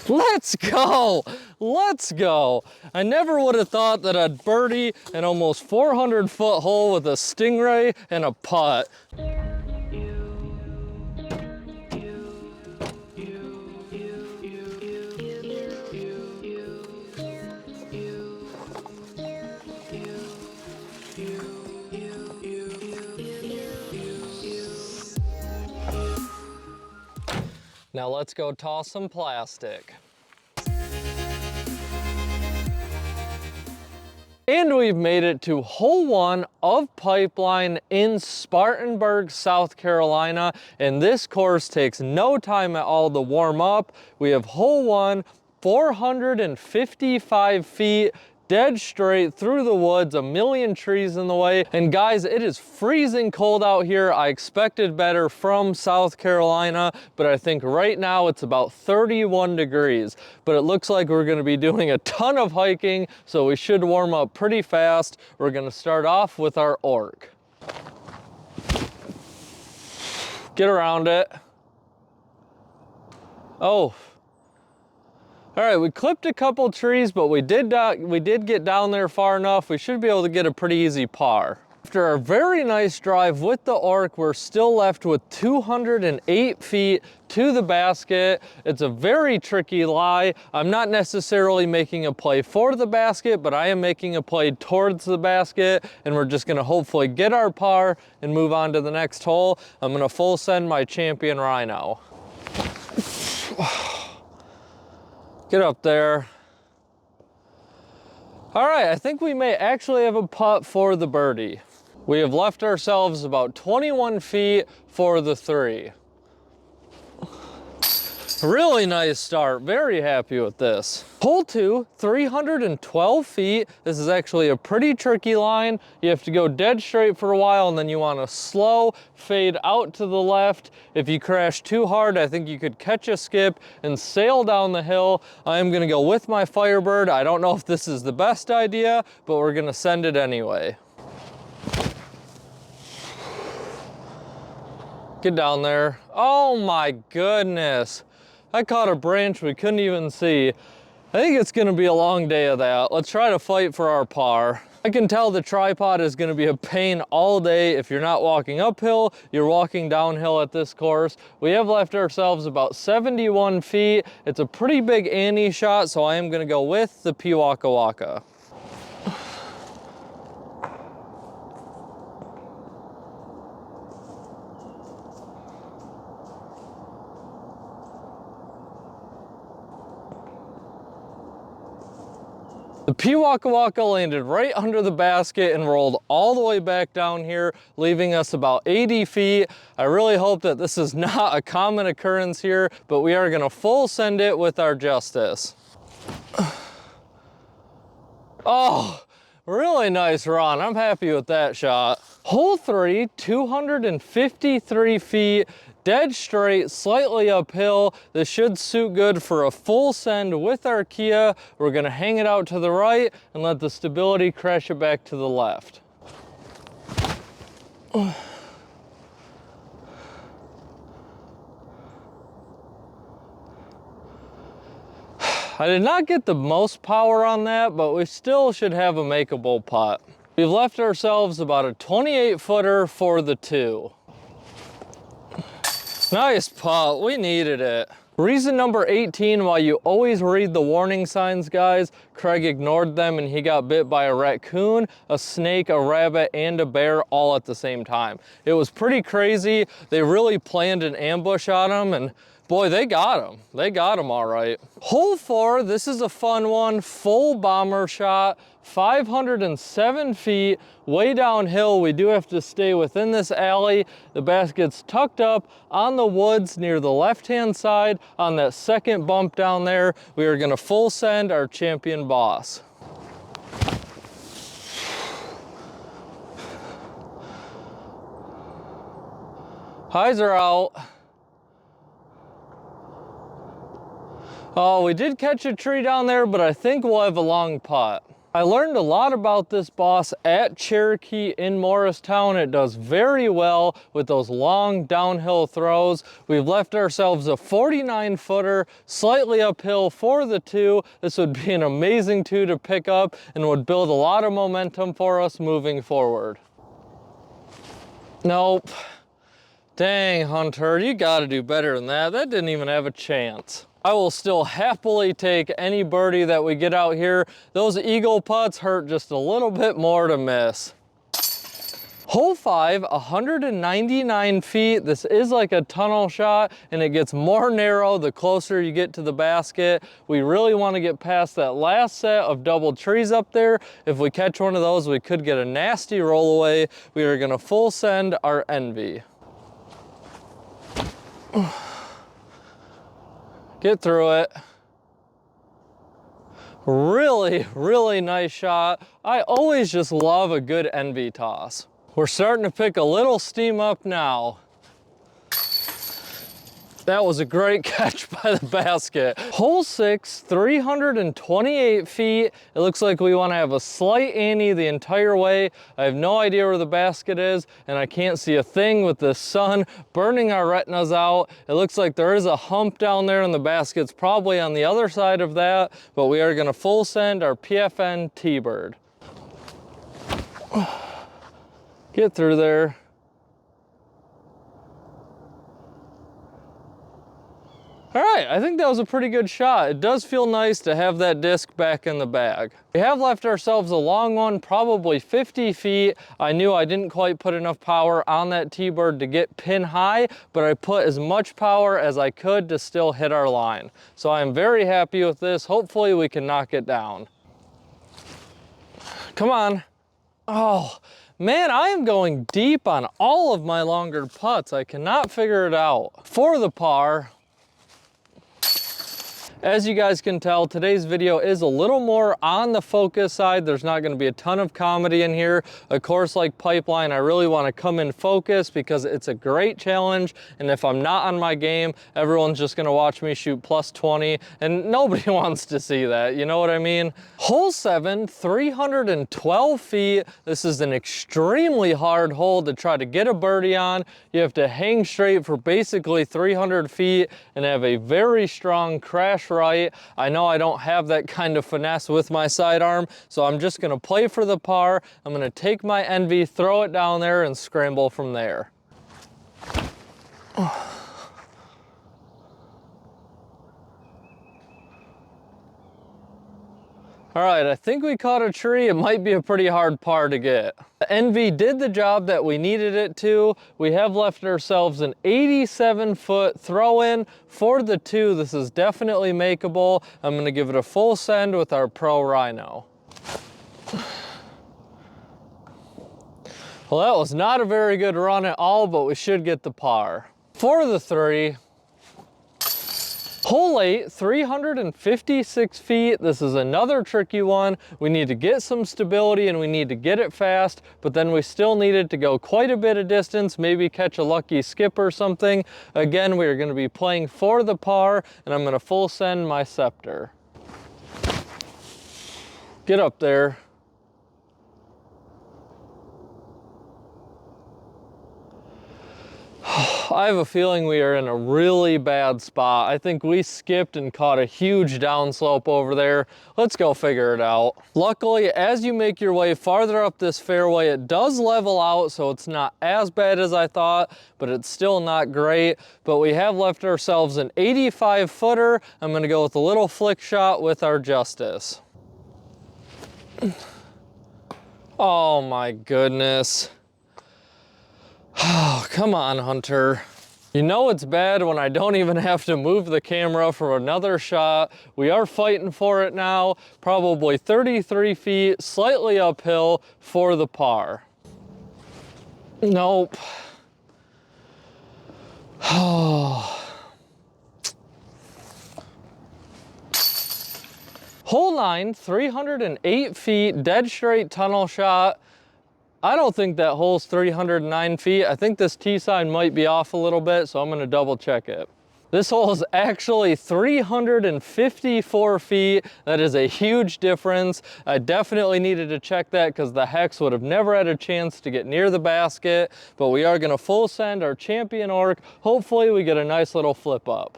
Let's go! Let's go! I never would have thought that I'd birdie an almost 400-foot hole with a stingray and a putt. Now let's go toss some plastic. And we've made it to hole 1 of Pipeline in Spartanburg, South Carolina. And this course takes no time at all to warm up. We have hole 1, 455 feet, dead straight through the woods, a million trees in the way. And guys, it is freezing cold out here. I expected better from South Carolina, but I think right now it's about 31 degrees. But it looks like we're gonna be doing a ton of hiking, so we should warm up pretty fast. We're gonna start off with our orc. Get around it. Oh. All right, we clipped a couple trees, but we did get down there far enough. We should be able to get a pretty easy par. After a very nice drive with the orc, we're still left with 208 feet to the basket. It's a very tricky lie. I'm not necessarily making a play for the basket, but I am making a play towards the basket, and we're just gonna hopefully get our par and move on to the next hole. I'm gonna full send my champion rhino. Get up there. All right, I think we may actually have a putt for the birdie. We have left ourselves about 21 feet for the 3. Really nice start, very happy with this. Hole 2, 312 feet. This is actually a pretty tricky line. You have to go dead straight for a while, and then you want to slow fade out to the left. If you crash too hard, I think you could catch a skip and sail down the hill. I am gonna go with my Firebird. I don't know if this is the best idea, but we're gonna send it anyway. Get down there. Oh my goodness. I caught a branch we couldn't even see. I think it's gonna be a long day of that. Let's try to fight for our par. I can tell the tripod is gonna be a pain all day. If you're not walking uphill, you're walking downhill at this course. We have left ourselves about 71 feet. It's a pretty big ante shot, so I am gonna go with the Piwaka Waka. The Piwaka Waka landed right under the basket and rolled all the way back down here, leaving us about 80 feet. I really hope that this is not a common occurrence here, but we are gonna full send it with our Justice. Oh, really nice run. I'm happy with that shot. Hole 3, 253 feet, dead straight, slightly uphill. This should suit good for a full send with our Kia. We're gonna hang it out to the right and let the stability crash it back to the left. I did not get the most power on that, but we still should have a makeable putt. We've left ourselves about a 28-footer for the 2. Nice putt, we needed it. Reason number 18 why you always read the warning signs, guys. Craig ignored them and he got bit by a raccoon, a snake, a rabbit, and a bear all at the same time. It was pretty crazy. They really planned an ambush on him, and boy, they got him. They got him all right. Hole 4, this is a fun one. Full bomber shot, 507 feet, way downhill. We do have to stay within this alley. The basket's tucked up on the woods near the left-hand side on that second bump down there. We are gonna full send our champion boss. Highs are out. Oh, we did catch a tree down there, but I think we'll have a long putt. I learned a lot about this boss at Cherokee in Morristown. It does very well with those long downhill throws. We've left ourselves a 49-footer, slightly uphill for the 2. This would be an amazing 2 to pick up and would build a lot of momentum for us moving forward. Nope. Dang, Hunter, you gotta do better than that. That didn't even have a chance. I will still happily take any birdie that we get out here. Those eagle putts hurt just a little bit more to miss. Hole 5, 199 feet. This is like a tunnel shot, and it gets more narrow the closer you get to the basket. We really want to get past that last set of double trees up there. If we catch one of those, we could get a nasty roll away. We are gonna full send our Envy. Get through it. Really, really nice shot. I always just love a good Envy toss. We're starting to pick a little steam up now. That was a great catch by the basket. Hole 6, 328 feet. It looks like we want to have a slight ante the entire way. I have no idea where the basket is, and I can't see a thing with the sun burning our retinas out. It looks like there is a hump down there, and the basket's probably on the other side of that, but we are going to full send our PFN T-Bird. Get through there. All right, I think that was a pretty good shot. It does feel nice to have that disc back in the bag. We have left ourselves a long one, probably 50 feet. I knew I didn't quite put enough power on that T-Bird to get pin high, but I put as much power as I could to still hit our line. So I am very happy with this. Hopefully we can knock it down. Come on. Oh, man, I am going deep on all of my longer putts. I cannot figure it out. For the par, as you guys can tell, today's video is a little more on the focus side. There's not going to be a ton of comedy in here. Of course, like Pipeline, I really want to come in focus because it's a great challenge. And if I'm not on my game, everyone's just going to watch me shoot plus 20. And nobody wants to see that. You know what I mean? Hole 7, 312 feet. This is an extremely hard hole to try to get a birdie on. You have to hang straight for basically 300 feet and have a very strong crash right. I know I don't have that kind of finesse with my sidearm, so I'm just gonna play for the par. I'm gonna take my Envy, throw it down there, and scramble from there. All right, I think we caught a tree. It might be a pretty hard par to get. The Envy did the job that we needed it to. We have left ourselves an 87-foot throw-in for the 2. This is definitely makeable. I'm gonna give it a full send with our Pro Rhino. Well, that was not a very good run at all, but we should get the par. For the 3, hole 8, 356 feet. This is another tricky one. We need to get some stability and we need to get it fast, but then we still needed to go quite a bit of distance, maybe catch a lucky skip or something. Again, we are going to be playing for the par, and I'm going to full send my Scepter. Get up there. I have a feeling we are in a really bad spot. I think we skipped and caught a huge downslope over there. Let's go figure it out. Luckily, as you make your way farther up this fairway, it does level out, so it's not as bad as I thought, but it's still not great. But we have left ourselves an 85-footer. I'm gonna go with a little flick shot with our Justice. Oh my goodness. Oh, come on, Hunter. You know it's bad when I don't even have to move the camera for another shot. We are fighting for it now, probably 33 feet, slightly uphill for the par. Nope. Oh. Hole 9, 308 feet, dead straight tunnel shot. I don't think that hole's 309 feet. I think this tee sign might be off a little bit, so I'm gonna double check it. This hole is actually 354 feet. That is a huge difference. I definitely needed to check that because the hex would have never had a chance to get near the basket, but we are gonna full send our champion orc. Hopefully we get a nice little flip up.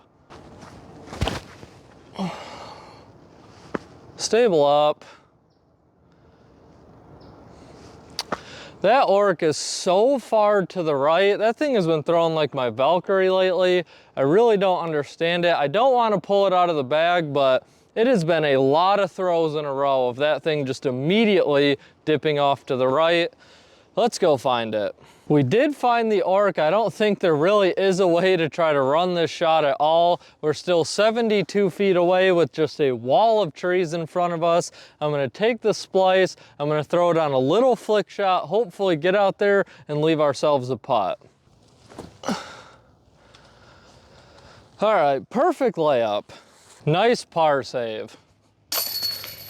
Stable up. That orc is so far to the right. That thing has been throwing like my Valkyrie lately. I really don't understand it. I don't want to pull it out of the bag, but it has been a lot of throws in a row of that thing just immediately dipping off to the right. Let's go find it. We did find the orc. I don't think there really is a way to try to run this shot at all. We're still 72 feet away with just a wall of trees in front of us. I'm gonna take the splice, I'm gonna throw it on a little flick shot, hopefully get out there and leave ourselves a putt. All right, perfect layup. Nice par save.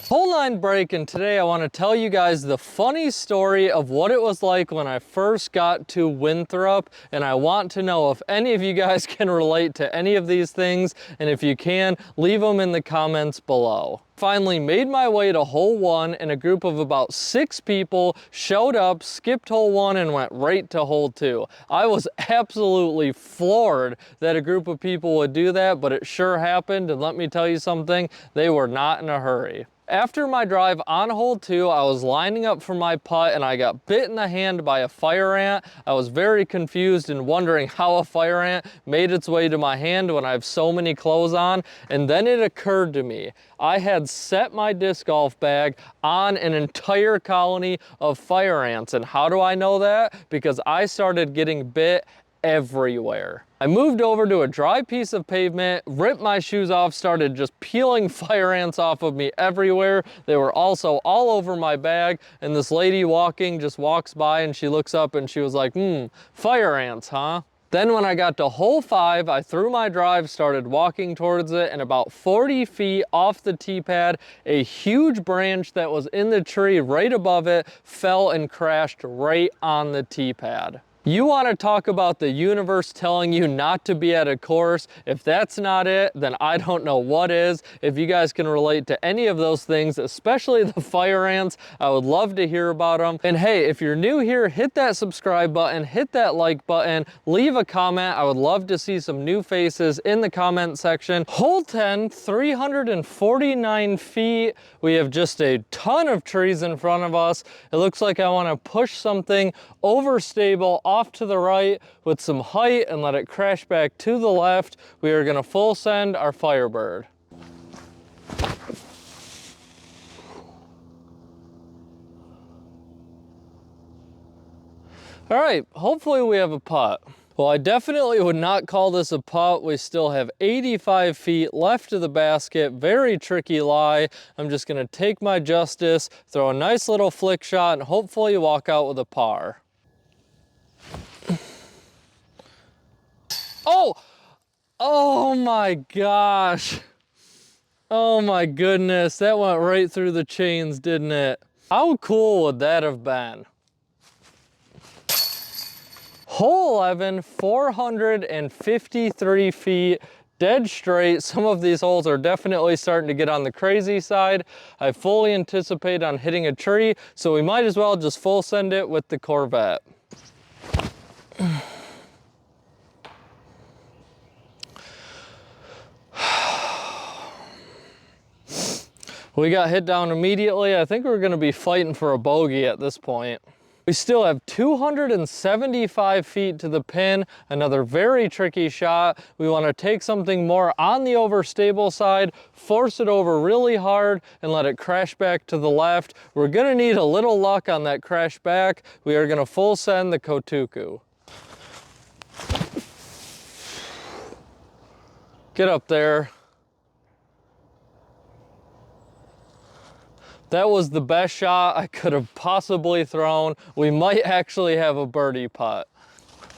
Hole 9 break, and today I want to tell you guys the funny story of what it was like when I first got to Winthrop, and I want to know if any of you guys can relate to any of these things, and if you can, leave them in the comments below. Finally made my way to hole 1, and a group of about 6 people showed up, skipped hole 1, and went right to hole 2. I was absolutely floored that a group of people would do that, but it sure happened, and let me tell you something, they were not in a hurry. After my drive on hole 2, I was lining up for my putt and I got bit in the hand by a fire ant. I was very confused and wondering how a fire ant made its way to my hand when I have so many clothes on. And then it occurred to me, I had set my disc golf bag on an entire colony of fire ants. And how do I know that? Because I started getting bit everywhere. I moved over to a dry piece of pavement, ripped my shoes off, started just peeling fire ants off of me everywhere. They were also all over my bag, and this lady walking just walks by and she looks up and she was like, fire ants, huh? Then when I got to hole 5, I threw my drive, started walking towards it, and about 40 feet off the tee pad, a huge branch that was in the tree right above it fell and crashed right on the tee pad. You want to talk about the universe telling you not to be at a course? If that's not it, then I don't know what is. If you guys can relate to any of those things, especially the fire ants, I would love to hear about them. And hey, if you're new here, hit that subscribe button, hit that like button, leave a comment. I would love to see some new faces in the comment section. Hole 10, 349 feet. We have just a ton of trees in front of us. It looks like I want to push something overstable off to the right with some height and let it crash back to the left. We are going to full send our Firebird. All right, hopefully we have a putt. Well, I definitely would not call this a putt. We still have 85 feet left to the basket. Very tricky lie. I'm just going to take my justice, throw a nice little flick shot, and hopefully walk out with a par. Oh my gosh. Oh my goodness, that went right through the chains, didn't it? How cool would that have been? Hole 11, 453 feet, dead straight. Some of these holes are definitely starting to get on the crazy side. I fully anticipate on hitting a tree, so we might as well just full send it with the Corvette. We got hit down immediately. I think we're gonna be fighting for a bogey at this point. We still have 275 feet to the pin, another very tricky shot. We wanna take something more on the overstable side, force it over really hard, and let it crash back to the left. We're gonna need a little luck on that crash back. We are gonna full send the Kotuku. Get up there. That was the best shot I could have possibly thrown. We might actually have a birdie putt.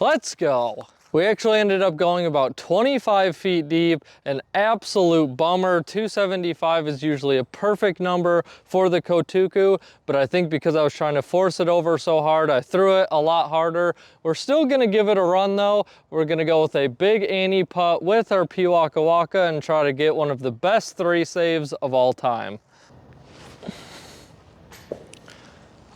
Let's go. We actually ended up going about 25 feet deep, an absolute bummer. 275 is usually a perfect number for the Kotuku, but I think because I was trying to force it over so hard, I threw it a lot harder. We're still gonna give it a run though. We're gonna go with a big Annie putt with our Waka Waka and try to get one of the best 3 saves of all time.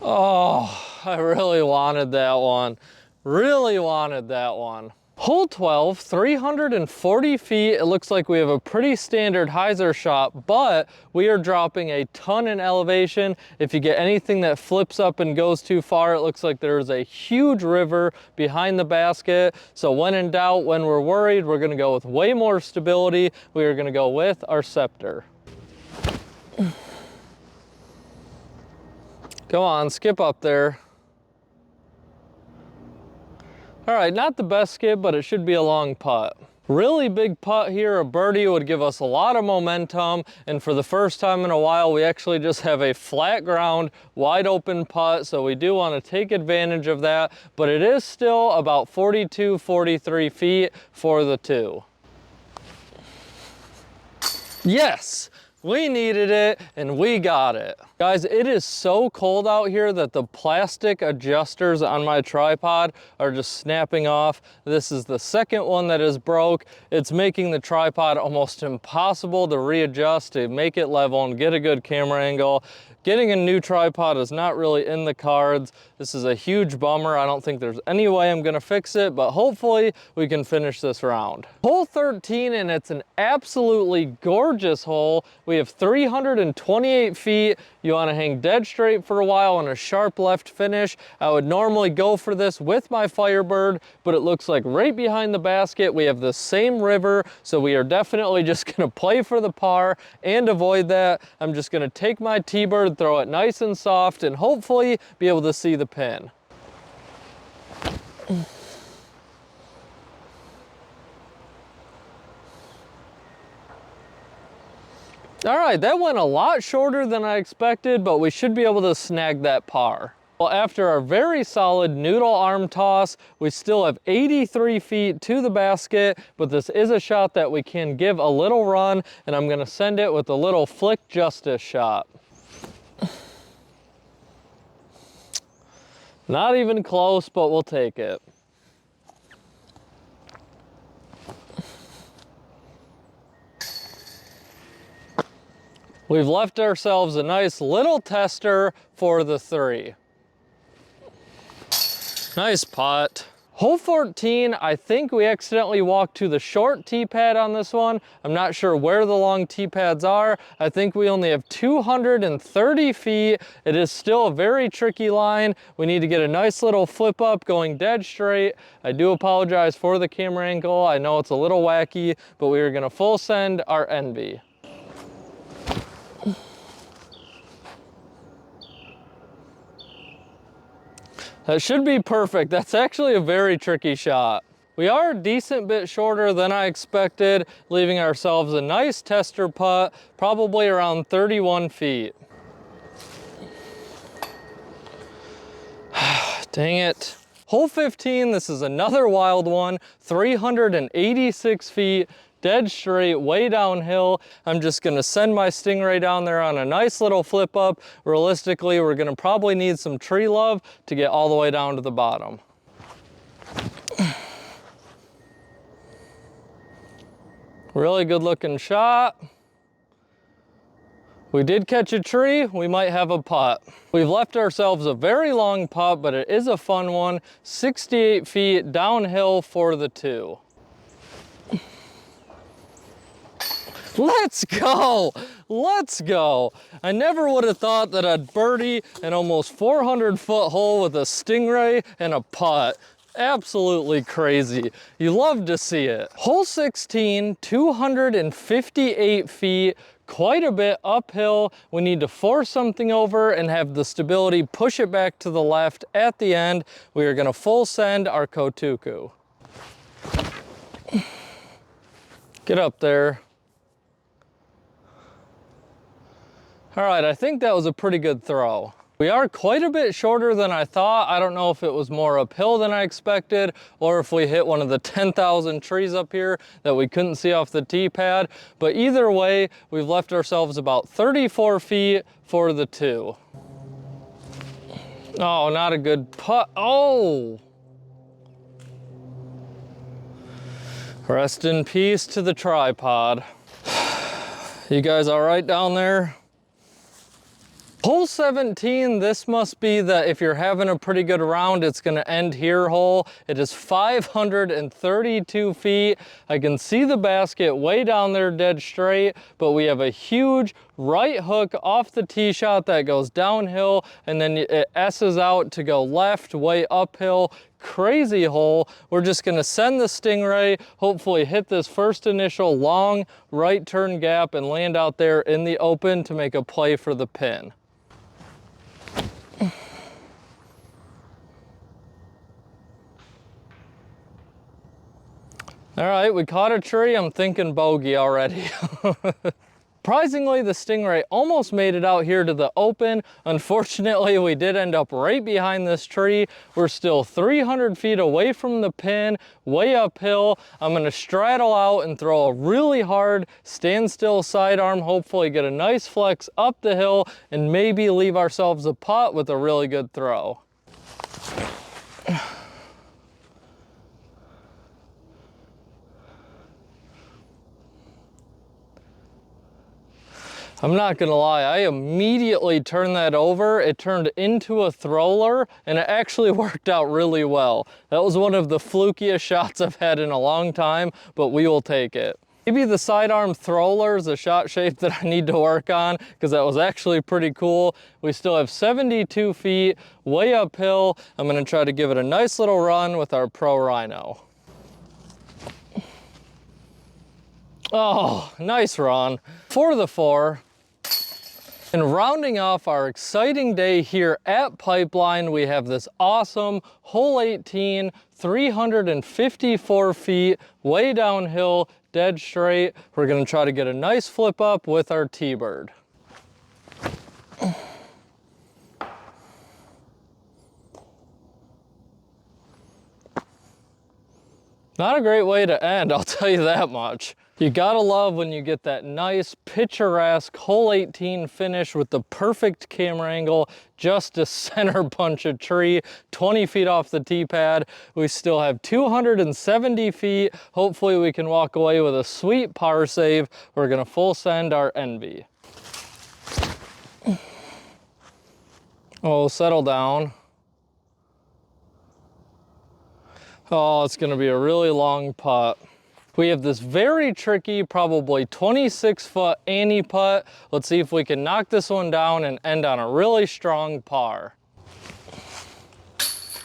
Oh, I really wanted that one. Really wanted that one. Hole 12, 340 feet. It looks like we have a pretty standard hyzer shot, but we are dropping a ton in elevation. If you get anything that flips up and goes too far, it looks like there's a huge river behind the basket. So when in doubt, when we're worried, we're gonna go with way more stability. We are gonna go with our Scepter. Come on, skip up there. All right, not the best skip, but it should be a long putt. Really big putt here, a birdie would give us a lot of momentum, and for the first time in a while, we actually just have a flat ground, wide open putt, so we do want to take advantage of that, but it is still about 42, 43 feet for the 2. Yes! We needed it and we got it. Guys, it is so cold out here that the plastic adjusters on my tripod are just snapping off. This is the second one that is broke. It's making the tripod almost impossible to readjust to make it level and get a good camera angle. Getting a new tripod is not really in the cards. This is a huge bummer. I don't think there's any way I'm gonna fix it, but hopefully we can finish this round. Hole 13, and it's an absolutely gorgeous hole. We have 328 feet. You wanna hang dead straight for a while on a sharp left finish. I would normally go for this with my Firebird, but it looks like right behind the basket, we have the same river, so we are definitely just gonna play for the par and avoid that. I'm just gonna take my T-Bird, throw it nice and soft, and hopefully be able to see the pin. All right, that went a lot shorter than I expected, but we should be able to snag that par. Well, after our very solid noodle arm toss, we still have 83 feet to the basket, but this is a shot that we can give a little run, and I'm gonna send it with a little flick justice shot. Not even close, but we'll take it. We've left ourselves a nice little tester for the 3. Nice putt. Hole 14, I think we accidentally walked to the short tee pad on this one. I'm not sure where the long tee pads are. I think we only have 230 feet. It is still a very tricky line. We need to get a nice little flip up going dead straight. I do apologize for the camera angle. I know it's a little wacky, but we are gonna full send our Envy. That should be perfect. That's actually a very tricky shot. We are a decent bit shorter than I expected, leaving ourselves a nice tester putt, probably around 31 feet. Dang it. Hole 15, this is another wild one, 386 feet. Dead straight, way downhill. I'm just gonna send my Stingray down there on a nice little flip up. Realistically, we're gonna probably need some tree love to get all the way down to the bottom. Really good looking shot. We did catch a tree, we might have a putt. We've left ourselves a very long putt, but it is a fun one. 68 feet downhill for the 2. Let's go, let's go. I never would have thought that I'd birdie an almost 400-foot hole with a Stingray and a putt. Absolutely crazy. You love to see it. Hole 16, 258 feet, quite a bit uphill. We need to force something over and have the stability push it back to the left at the end. We are gonna full send our Kotuku. Get up there. All right, I think that was a pretty good throw. We are quite a bit shorter than I thought. I don't know if it was more uphill than I expected or if we hit one of the 10,000 trees up here that we couldn't see off the tee pad. But either way, we've left ourselves about 34 feet for the 2. Oh, not a good putt. Oh! Rest in peace to the tripod. You guys all right down there? Hole 17, this must be the, if you're having a pretty good round, it's gonna end here hole. It is 532 feet. I can see the basket way down there dead straight, but we have a huge right hook off the tee shot that goes downhill, and then it S's out to go left, way uphill. Crazy hole. We're just gonna send the Stingray, hopefully hit this first initial long right turn gap and land out there in the open to make a play for the pin. All right, we caught a tree. I'm thinking bogey already. Surprisingly, the Stingray almost made it out here to the open. Unfortunately, we did end up right behind this tree. We're still 300 feet away from the pin, way uphill. I'm gonna straddle out and throw a really hard standstill sidearm, hopefully get a nice flex up the hill and maybe leave ourselves a putt with a really good throw. I'm not gonna lie, I immediately turned that over. It turned into a thrower and it actually worked out really well. That was one of the flukiest shots I've had in a long time, but we will take it. Maybe the sidearm thrower is a shot shape that I need to work on because that was actually pretty cool. We still have 72 feet, way uphill. I'm gonna try to give it a nice little run with our Pro Rhino. Oh, nice run. For the 4. And rounding off our exciting day here at Pipeline, we have this awesome hole 18, 354 feet, way downhill, dead straight. We're gonna try to get a nice flip up with our T-Bird. Not a great way to end, I'll tell you that much. You gotta love when you get that nice picturesque hole 18 finish with the perfect camera angle just to center punch a tree 20 feet off the tee pad. We still have 270 feet. Hopefully we can walk away with a sweet par save. We're gonna full send our Envy. Oh, settle down. Oh, it's gonna be a really long putt. We have this very tricky, probably 26-foot Annie putt. Let's see if we can knock this one down and end on a really strong par.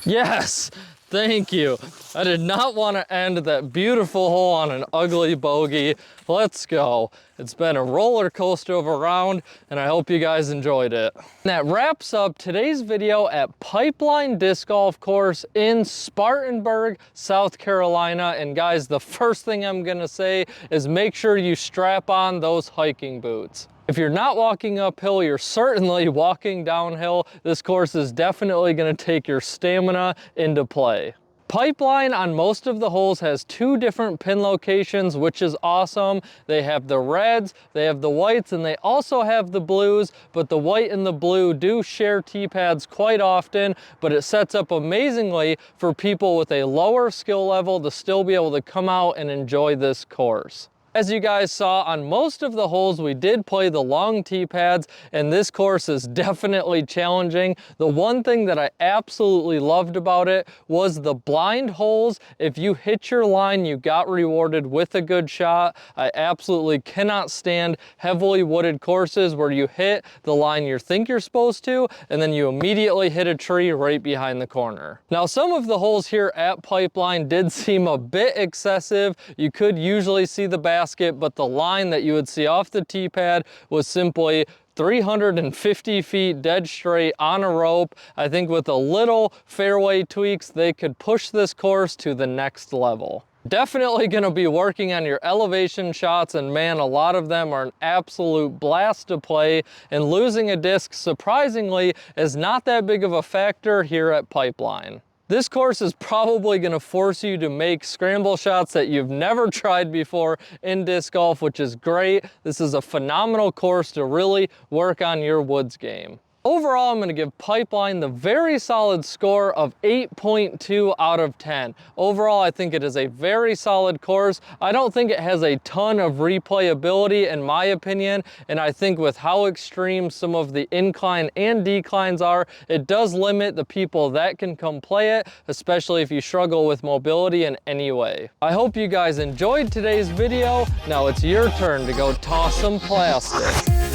Yes, thank you. I did not want to end that beautiful hole on an ugly bogey. Let's go. It's been a roller coaster of a round, and I hope you guys enjoyed it. And that wraps up today's video at Pipeline Disc Golf Course in Spartanburg, South Carolina. And guys, the first thing I'm gonna say is make sure you strap on those hiking boots. If you're not walking uphill, you're certainly walking downhill. This course is definitely gonna take your stamina into play. Pipeline on most of the holes has 2 different pin locations, which is awesome. They have the reds, they have the whites, and they also have the blues, but the white and the blue do share tee pads quite often, but it sets up amazingly for people with a lower skill level to still be able to come out and enjoy this course. As you guys saw, on most of the holes, we did play the long tee pads, and this course is definitely challenging. The one thing that I absolutely loved about it was the blind holes. If you hit your line, you got rewarded with a good shot. I absolutely cannot stand heavily wooded courses where you hit the line you think you're supposed to, and then you immediately hit a tree right behind the corner. Now, some of the holes here at Pipeline did seem a bit excessive. You could usually see the basket, but the line that you would see off the tee pad was simply 350 feet dead straight on a rope. I think with a little fairway tweaks, they could push this course to the next level. Definitely gonna be working on your elevation shots, and man, a lot of them are an absolute blast to play, and losing a disc, surprisingly, is not that big of a factor here at Pipeline. This course is probably gonna force you to make scramble shots that you've never tried before in disc golf, which is great. This is a phenomenal course to really work on your woods game. Overall, I'm gonna give Pipeline the very solid score of 8.2 out of 10. Overall, I think it is a very solid course. I don't think it has a ton of replayability in my opinion, and I think with how extreme some of the incline and declines are, it does limit the people that can come play it, especially if you struggle with mobility in any way. I hope you guys enjoyed today's video. Now it's your turn to go toss some plastic.